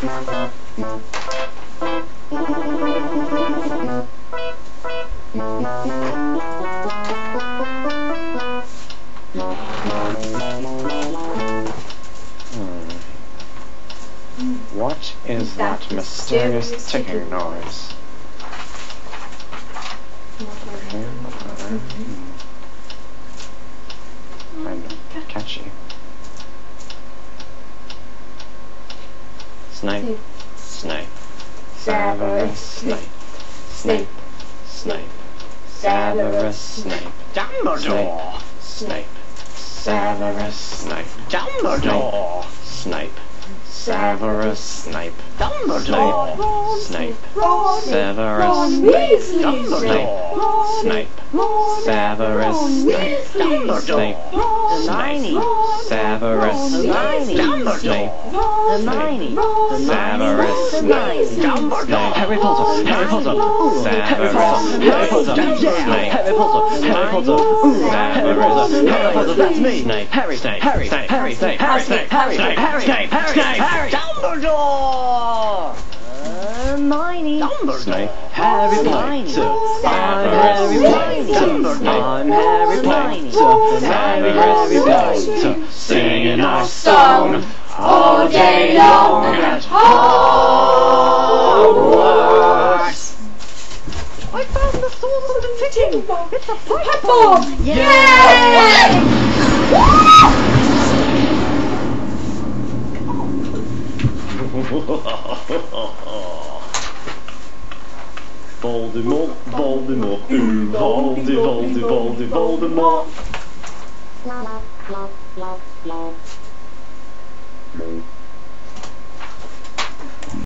What is that mysterious ticking noise? Kind of catchy. Snape, Snape, Severus Snape, Snape, Snape, Severus Snape, Dumbledore, Snape, Severus Snape, Dumbledore, Snape, Severus Snape, Dumbledore, Snape, Severus Snape, Dumbledore, Snape, Severus Snape, Dumbledore, Snape, Severus Snape, Dumbledore, Hermione, Severus Snape, Dumbledore, Harry Potter, Harry Potter, Severus Harry Potter, Harry Potter, Harry Potter, Severus Harry Potter, that's me, Snape, Harry, Snape, Harry, Snape, Harry, Snape, Harry, Snape, Harry, Snape, Harry, Snape, Harry, Harry, Dumbledore, Hermione, Dumbledore, Harry Potter, I'm Harry Potter, I'm Harry Potter, Harry Potter, singing our song all day long at Hogwarts. I found the source of the ticking. It's a pipe bomb. Yay! Voldemort, Voldemort, Voldy, Voldy, Voldy, Voldemort.